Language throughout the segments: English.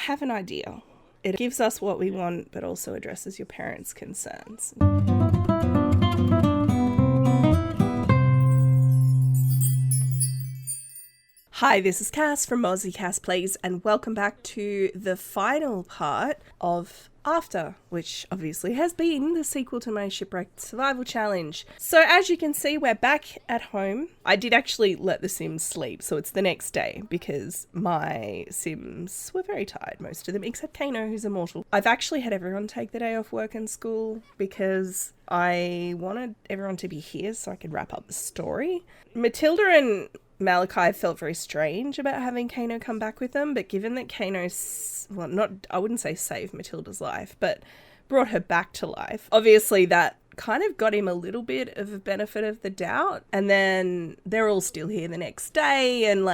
have an idea. It gives us what we want, but also addresses your parents' concerns. Hi, this is Cass from Mozzie Cass Plays, and welcome back to the final part of After, which obviously has been the sequel to my Shipwrecked Survival Challenge. So as you can see, we're back at home. I did actually let the Sims sleep, so it's the next day, because my Sims were very tired, most of them, except Kano, who's immortal. I've actually had everyone take the day off work and school, because I wanted everyone to be here so I could wrap up the story. Matilda and Malachi felt very strange about having Kano come back with them, but given that Kano's, I wouldn't say saved Matilda's life, but brought her back to life, obviously that kind of got him a little bit of a benefit of the doubt. And then they're all still here the next day, and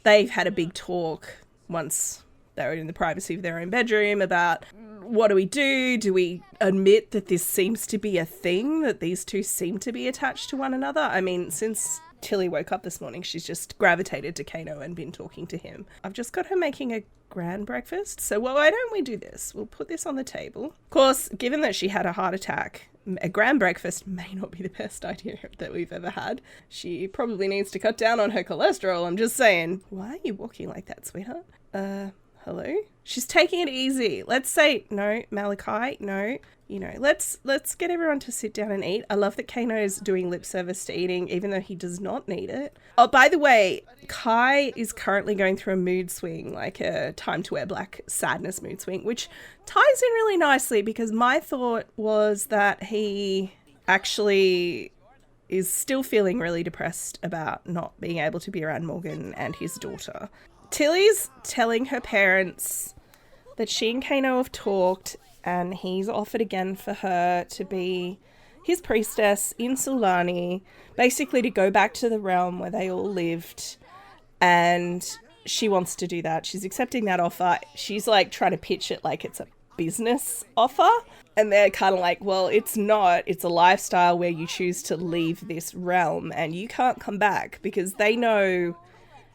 they've had a big talk once they were in the privacy of their own bedroom about what do we do? Do we admit that this seems to be a thing, that these two seem to be attached to one another? I mean, since Tilly woke up this morning, she's just gravitated to Kano and been talking to him. I've just got her making a grand breakfast, so why don't we do this? We'll put this on the table. Of course, given that she had a heart attack, a grand breakfast may not be the best idea that we've ever had. She probably needs to cut down on her cholesterol, I'm just saying. Why are you walking like that, sweetheart? Hello? She's taking it easy. Let's say, no, Malachi, no. Let's get everyone to sit down and eat. I love that Kano's doing lip service to eating, even though he does not need it. Oh, by the way, Kai is currently going through a mood swing, like a time to wear black sadness mood swing, which ties in really nicely because my thought was that he actually is still feeling really depressed about not being able to be around Morgan and his daughter. Tilly's telling her parents that she and Kano have talked, and he's offered again for her to be his priestess in Sulani, basically to go back to the realm where they all lived, and she wants to do that. She's accepting that offer. She's trying to pitch it like it's a business offer, and they're kind of like, well, it's not. It's a lifestyle where you choose to leave this realm and you can't come back, because they know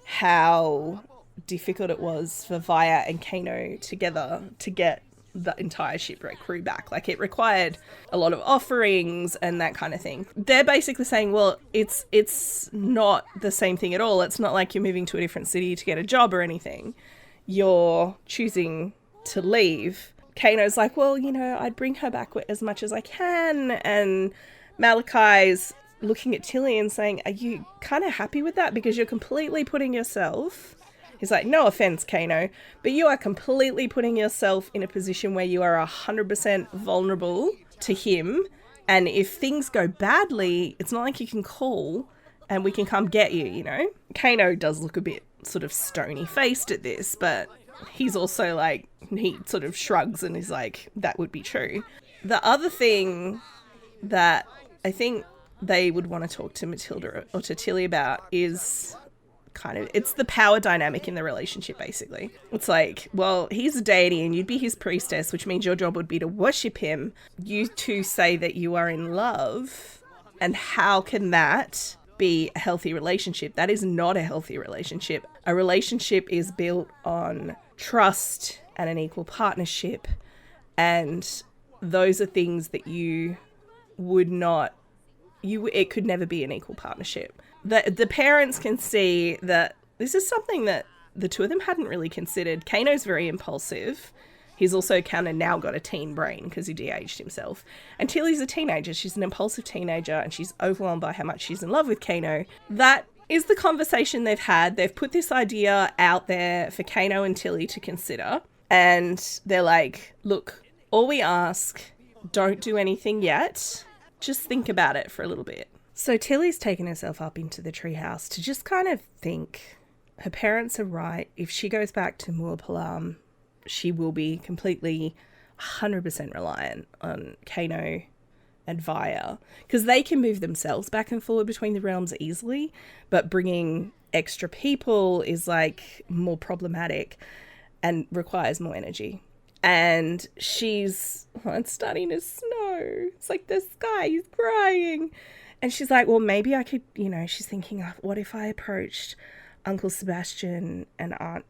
how difficult it was for Vaya and Kano together to get the entire shipwreck crew back. It required a lot of offerings and that kind of thing. They're basically saying, well, it's not the same thing at all. It's not like you're moving to a different city to get a job or anything. You're choosing to leave. Kano's like, well, I'd bring her back as much as I can. And Malachi's looking at Tilly and saying, are you kind of happy with that? Because you're completely putting yourself... He's like, no offense, Kano, but you are completely putting yourself in a position where you are 100% vulnerable to him. And if things go badly, it's not like you can call and we can come get you, Kano does look a bit sort of stony-faced at this, but he's also he sort of shrugs and is like, that would be true. The other thing that I think they would want to talk to Matilda or to Tilly about is... it's the power dynamic in the relationship, basically. It's like, well, he's a deity and you'd be his priestess, which means your job would be to worship him. You two say that you are in love, and how can that be a healthy relationship? That is not a healthy relationship. A relationship is built on trust and an equal partnership, and those are things that it could never be an equal partnership. The parents can see that this is something that the two of them hadn't really considered. Kano's very impulsive. He's also kind of now got a teen brain because he de-aged himself. And Tilly's a teenager. She's an impulsive teenager and she's overwhelmed by how much she's in love with Kano. That is the conversation they've had. They've put this idea out there for Kano and Tilly to consider. And they're like, look, all we ask, don't do anything yet. Just think about it for a little bit. So Tilly's taken herself up into the treehouse to just kind of think. Her parents are right. If she goes back to Muapalam, she will be completely 100% reliant on Kano and Vaya, because they can move themselves back and forward between the realms easily, but bringing extra people is more problematic and requires more energy. And it's starting to snow. It's like the sky is crying. And she's like, well, maybe I could, she's thinking, what if I approached Uncle Sebastian and Aunt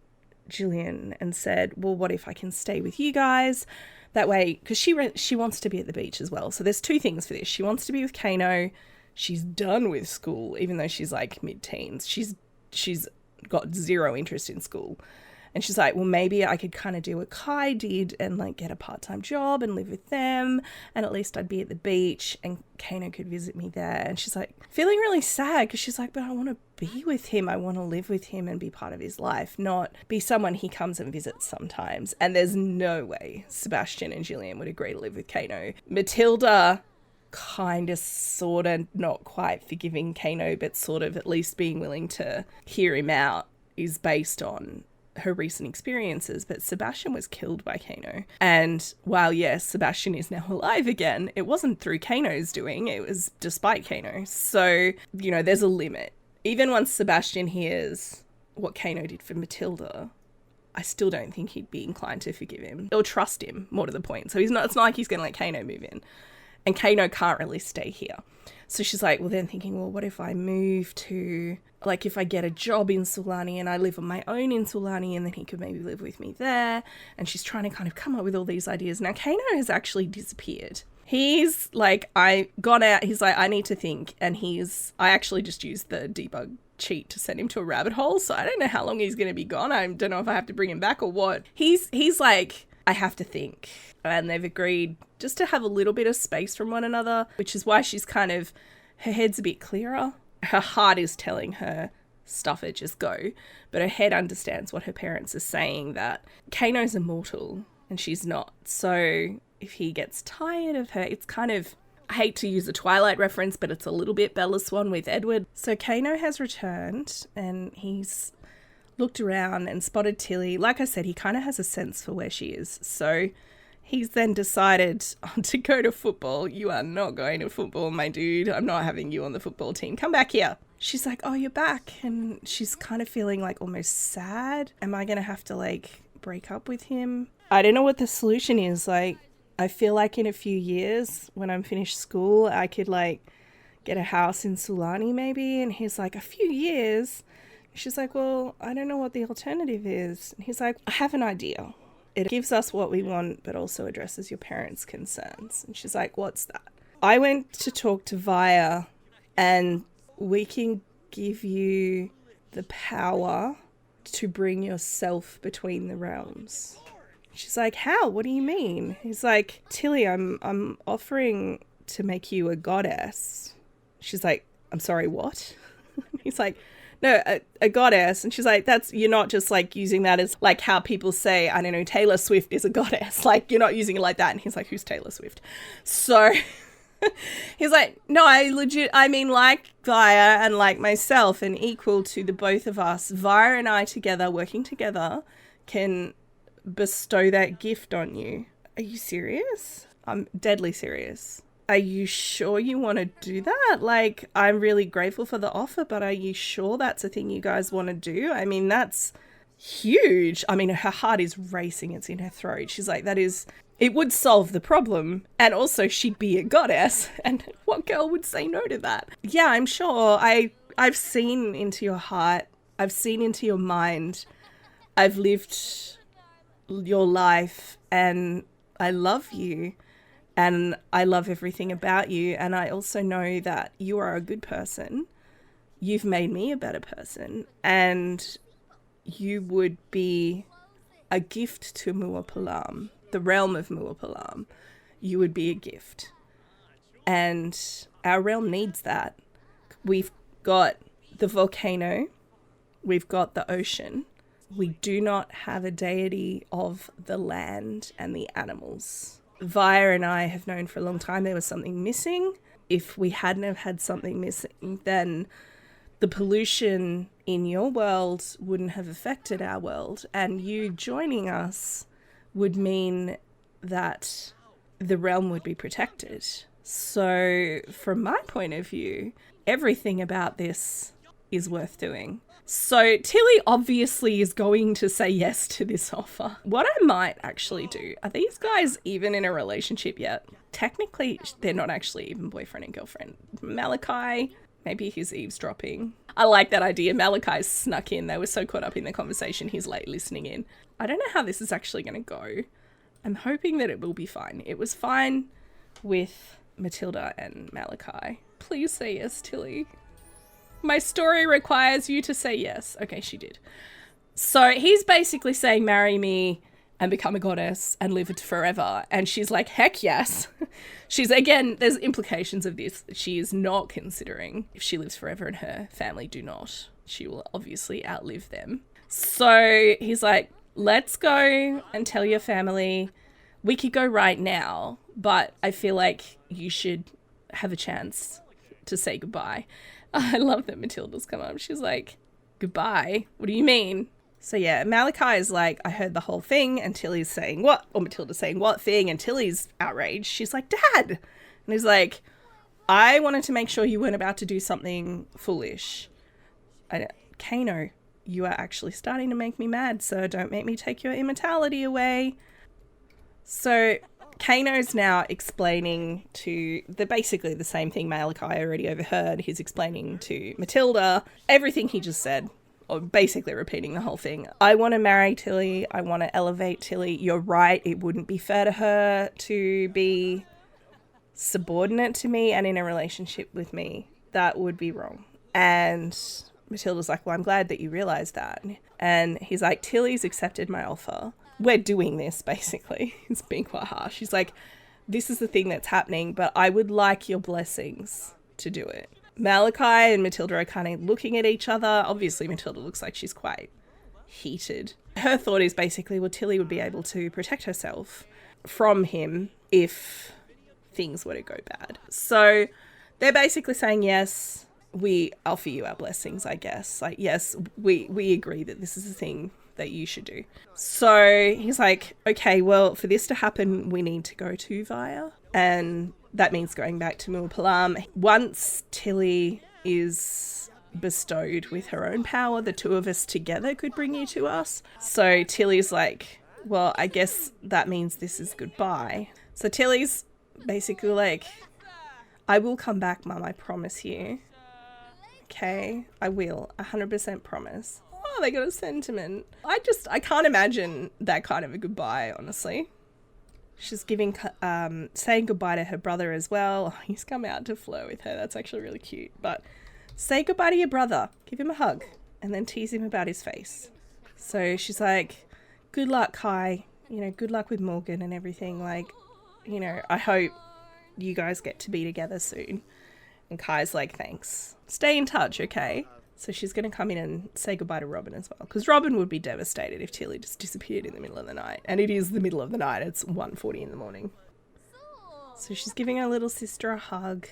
Gillian and said, well, what if I can stay with you guys? That way, because she wants to be at the beach as well. So there's two things for this. She wants to be with Kano. She's done with school, even though she's like mid-teens. She's got zero interest in school. And she's like, well, maybe I could kind of do what Kai did and like get a part-time job and live with them. And at least I'd be at the beach and Kano could visit me there. And she's like feeling really sad because she's like, but I want to be with him. I want to live with him and be part of his life, not be someone he comes and visits sometimes. And there's no way Sebastian and Gillian would agree to live with Kano. Matilda kind of sort of not quite forgiving Kano, but sort of at least being willing to hear him out is based on her recent experiences. But Sebastian was killed by Kano, and while yes, Sebastian is now alive again, it wasn't through Kano's doing, it was despite Kano. So, you know, there's a limit. Even once Sebastian hears what Kano did for Matilda, I still don't think he'd be inclined to forgive him or trust him, more to the point. So it's not like he's going to let Kano move in, and Kano can't really stay here. So she's like, well, then thinking, well, what if I move to, like, if I get a job in Sulani and I live on my own in Sulani and then he could maybe live with me there. And she's trying to kind of come up with all these ideas. Now, Kano has actually disappeared. He's like, I got out. He's like, I need to think. And I actually just used the debug cheat to send him to a rabbit hole. So I don't know how long he's going to be gone. I don't know if I have to bring him back or what. He's like, I have to think. And they've agreed just to have a little bit of space from one another, which is why she's kind of, her head's a bit clearer. Her heart is telling her, stuff it, just go. But her head understands what her parents are saying, that Kano's immortal and she's not. So if he gets tired of her, it's kind of, I hate to use a Twilight reference, but it's a little bit Bella Swan with Edward. So Kano has returned and he's looked around and spotted Tilly. Like I said, he kind of has a sense for where she is. So he's then decided to go to football. You are not going to football, my dude. I'm not having you on the football team. Come back here. She's like, oh, you're back. And she's kind of feeling like almost sad. Am I going to have to like break up with him? I don't know what the solution is. Like, I feel like in a few years when I'm finished school, I could like get a house in Sulani maybe. And he's like, a few years? She's like, well, I don't know what the alternative is. And he's like, I have an idea. It gives us what we want, but also addresses your parents' concerns. And she's like, what's that? I went to talk to Vaya, and we can give you the power to bring yourself between the realms. She's like, how? What do you mean? He's like, Tilly, I'm offering to make you a goddess. She's like, I'm sorry, what? He's like, no, a goddess. And she's like, you're not just like using that as like how people say, I don't know, Taylor Swift is a goddess. Like, you're not using it like that. And he's like, who's Taylor Swift? So he's like, no, I mean like Vaya and like myself and equal to the both of us. Vaya and I together, working together, can bestow that gift on you. Are you serious? I'm deadly serious. Are you sure you want to do that? Like, I'm really grateful for the offer, but are you sure that's a thing you guys want to do? I mean, that's huge. I mean, her heart is racing. It's in her throat. She's like, it would solve the problem. And also she'd be a goddess. And what girl would say no to that? Yeah, I'm sure. I've seen into your heart. I've seen into your mind. I've lived your life and I love you. And I love everything about you. And I also know that you are a good person. You've made me a better person. And you would be a gift to Muapalam, the realm of Muapalam. You would be a gift. And our realm needs that. We've got the volcano. We've got the ocean. We do not have a deity of the land and the animals. Vaya and I have known for a long time there was something missing. If we hadn't have had something missing, then the pollution in your world wouldn't have affected our world. And you joining us would mean that the realm would be protected. So from my point of view, everything about this is worth doing. So Tilly obviously is going to say yes to this offer. What I might actually do, are these guys even in a relationship yet? Technically, they're not actually even boyfriend and girlfriend. Malachi Maybe he's eavesdropping. I like that idea. Malachi snuck in. They were so caught up in the conversation, he's late listening in. I don't know how this is actually going to go. I'm hoping that it will be fine. It was fine with Matilda and Malachi. Please say yes, Tilly. My story requires you to say yes. Okay, she did. So he's basically saying, marry me and become a goddess and live it forever. And she's like, heck yes. She's, again, there's implications of this. She is not considering if she lives forever and her family do not. She will obviously outlive them. So he's like, let's go and tell your family. We could go right now, but I feel like you should have a chance to say goodbye. I love that Matilda's come up. She's like, goodbye? What do you mean? So yeah, Malachi is like, I heard the whole thing, and Tilly's saying what? Or Matilda's saying what thing? And Tilly's outraged. She's like, Dad! And he's like, I wanted to make sure you weren't about to do something foolish. Kano, you are actually starting to make me mad, so don't make me take your immortality away. So Kano's now explaining to basically the same thing Malachi already overheard. He's explaining to Matilda everything he just said, or basically repeating the whole thing. I want to marry Tilly. I want to elevate Tilly. You're right. It wouldn't be fair to her to be subordinate to me and in a relationship with me. That would be wrong. And Matilda's like, well, I'm glad that you realised that. And he's like, Tilly's accepted my offer. We're doing this, basically. He's being quite harsh. He's like, this is the thing that's happening, but I would like your blessings to do it. Malachi and Matilda are kind of looking at each other. Obviously, Matilda looks like she's quite heated. Her thought is basically, well, Tilly would be able to protect herself from him if things were to go bad. So they're basically saying, yes, we offer you our blessings, I guess. Like, yes, we agree that this is the thing that you should do. So he's like, okay, well, for this to happen, we need to go to Vaya. And that means going back to Muapalam. Once Tilly is bestowed with her own power, the two of us together could bring you to us. So Tilly's like, well, I guess that means this is goodbye. So Tilly's basically like, I will come back, Mum, I promise you. Okay, I will, 100% promise. Oh, they got a sentiment. I can't imagine that kind of a goodbye, honestly. She's saying goodbye to her brother as well. Oh, he's come out to flirt with her. That's actually really cute. But say goodbye to your brother. Give him a hug. And then tease him about his face. So she's like, good luck, Kai. You know, good luck with Morgan and everything. Like, you know, I hope you guys get to be together soon. And Kai's like, thanks. Stay in touch, okay? So she's going to come in and say goodbye to Robin as well. Because Robin would be devastated if Tilly just disappeared in the middle of the night. And it is the middle of the night. It's 1:40 in the morning. So she's giving her little sister a hug.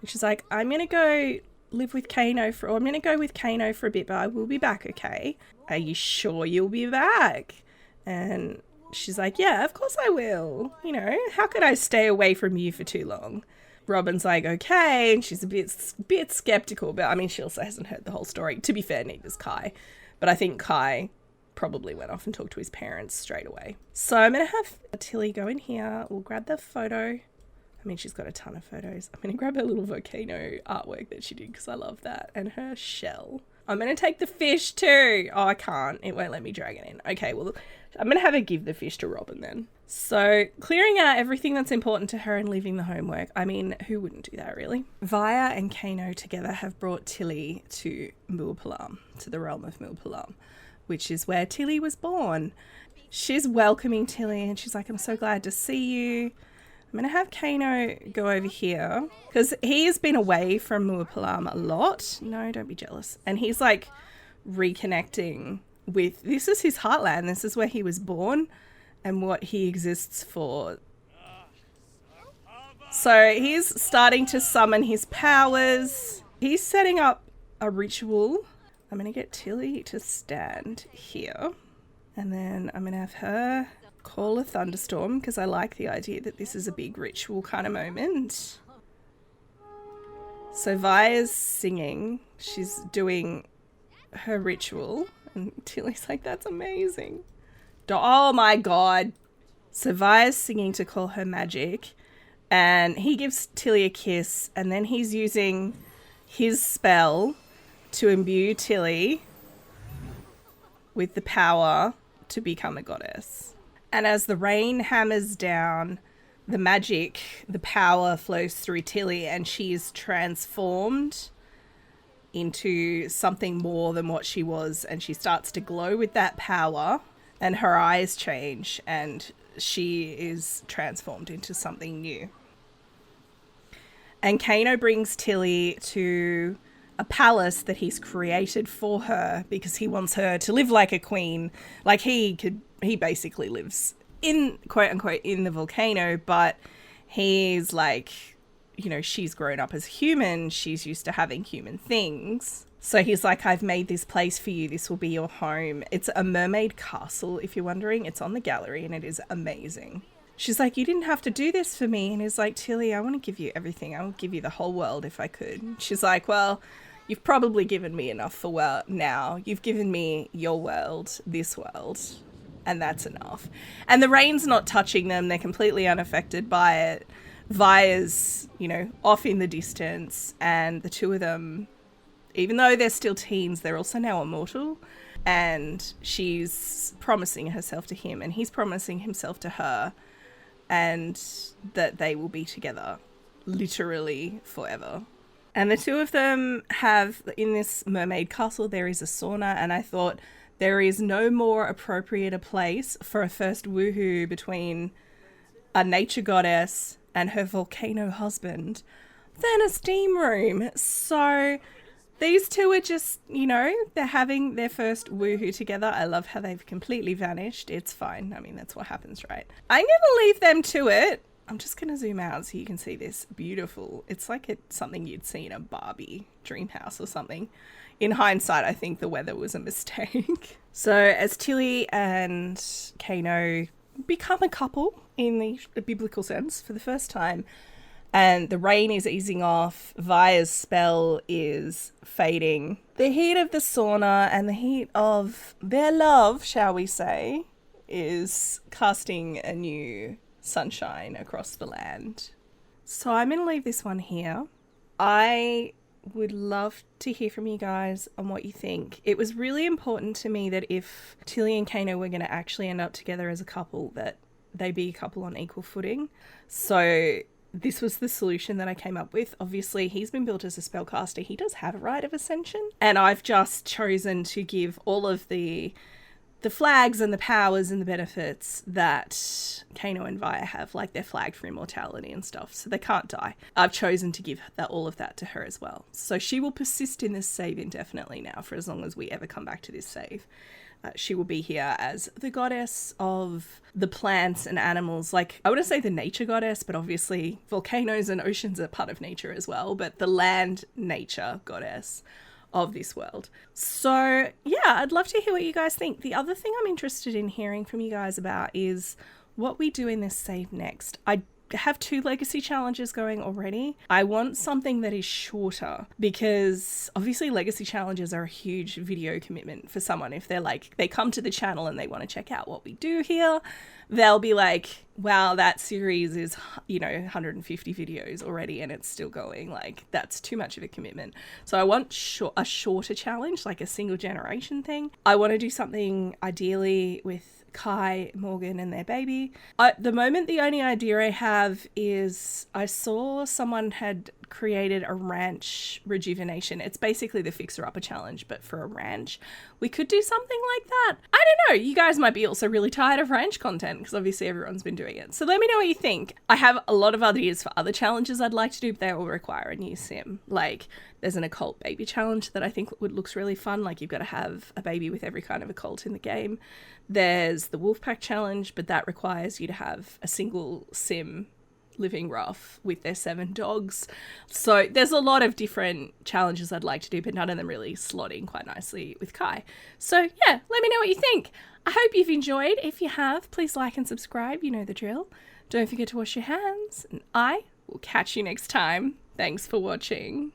And she's like, I'm going to go live with Kano I'm going to go with Kano for a bit, but I will be back, okay? Are you sure you'll be back? And she's like, yeah, of course I will. You know, how could I stay away from you for too long? Robin's like, okay, and she's a bit skeptical, but I mean, she also hasn't heard the whole story. To be fair, neither does Kai. But I think Kai probably went off and talked to his parents straight away. So I'm going to have Tilly go in here. We'll grab the photo. I mean, she's got a ton of photos. I'm going to grab her little volcano artwork that she did because I love that. And her shell. I'm going to take the fish too. Oh, I can't. It won't let me drag it in. Okay, well, I'm going to have her give the fish to Robin then. So clearing out everything that's important to her and leaving the homework. I mean, who wouldn't do that, really? Vaya and Kano together have brought Tilly to Muapalam, to the realm of Muapalam, which is where Tilly was born. She's welcoming Tilly and she's like, I'm so glad to see you. I'm going to have Kano go over here because he has been away from Muapalam a lot. No, don't be jealous. And he's like reconnecting with, this is his heartland. This is where he was born and what he exists for. So he's starting to summon his powers. He's setting up a ritual. I'm going to get Tilly to stand here. And then I'm going to have her call a thunderstorm because I like the idea that this is a big ritual kind of moment. So Vaya's singing. She's doing her ritual. And Tilly's like, that's amazing. Oh my God. So Vaya's singing to call her magic. And he gives Tilly a kiss. And then he's using his spell to imbue Tilly with the power to become a goddess. And as the rain hammers down, the magic, the power flows through Tilly, and she is transformed into something more than what she was, and she starts to glow with that power, and her eyes change, and she is transformed into something new. And Kano brings Tilly to a palace that he's created for her because he wants her to live like a queen. Like he basically lives in, quote unquote, in the volcano, but he's like, you know, she's grown up as human. She's used to having human things. So he's like, I've made this place for you. This will be your home. It's a mermaid castle, if you're wondering. It's on the gallery and it is amazing. She's like, you didn't have to do this for me. And he's like, Tilly, I want to give you everything. I will give you the whole world if I could. She's like, well, you've probably given me enough for now. You've given me your world, this world, and that's enough. And the rain's not touching them. They're completely unaffected by it. Vi's, you know, off in the distance, and the two of them, even though they're still teens, they're also now immortal, and she's promising herself to him and he's promising himself to her, and that they will be together literally forever. And the two of them have, in this mermaid castle, there is a sauna, and I thought there is no more appropriate a place for a first woohoo between a nature goddess and her volcano husband than a steam room. So these two are just, you know, they're having their first woohoo together. I love how they've completely vanished. It's fine. I mean, that's what happens, right? I'm going to leave them to it. I'm just going to zoom out so you can see this. Beautiful. It's like it's something you'd see in a Barbie dream house or something. In hindsight, I think the weather was a mistake. So as Tilly and Kano become a couple in the biblical sense for the first time, and the rain is easing off, Vi's spell is fading, the heat of the sauna and the heat of their love, shall we say, is casting a new sunshine across the land. So I'm going to leave this one here. I would love to hear from you guys on what you think. It was really important to me that if Tilly and Kano were going to actually end up together as a couple, that they be a couple on equal footing. So this was the solution that I came up with. Obviously, he's been built as a spellcaster. He does have a rite of ascension. And I've just chosen to give all of the flags and the powers and the benefits that Kano and Vi have, like they're flagged for immortality and stuff, so they can't die. I've chosen to give all of that to her as well. So she will persist in this save indefinitely now for as long as we ever come back to this save. She will be here as the goddess of the plants and animals. Like, I wouldn't say the nature goddess, but obviously volcanoes and oceans are part of nature as well, but the land nature goddess of this world. So yeah, I'd love to hear what you guys think. The other thing I'm interested in hearing from you guys about is what we do in this save next. I have 2 legacy challenges going already. I want something that is shorter because obviously legacy challenges are a huge video commitment for someone. If they're like, they come to the channel and they want to check out what we do here, they'll be like, wow, that series is, 150 videos already and it's still going. Like, that's too much of a commitment. So I want a shorter challenge, like a single generation thing. I want to do something ideally with Kai, Morgan and their baby. At the moment, the only idea I have is I saw someone had created a ranch rejuvenation. It's basically the Fixer Upper challenge, but for a ranch. We could do something like that. I don't know. You guys might be also really tired of ranch content because obviously everyone's been doing it. So let me know what you think. I have a lot of ideas for other challenges I'd like to do, but they all require a new sim. Like, there's an occult baby challenge that I think looks really fun. Like, you've got to have a baby with every kind of occult in the game. There's the Wolfpack challenge, but that requires you to have a single sim living rough with their 7 dogs. So there's a lot of different challenges I'd like to do, but none of them really slot in quite nicely with Kai. So yeah, let me know what you think. I hope you've enjoyed. If you have, please like and subscribe. You know the drill. Don't forget to wash your hands, and I will catch you next time. Thanks for watching.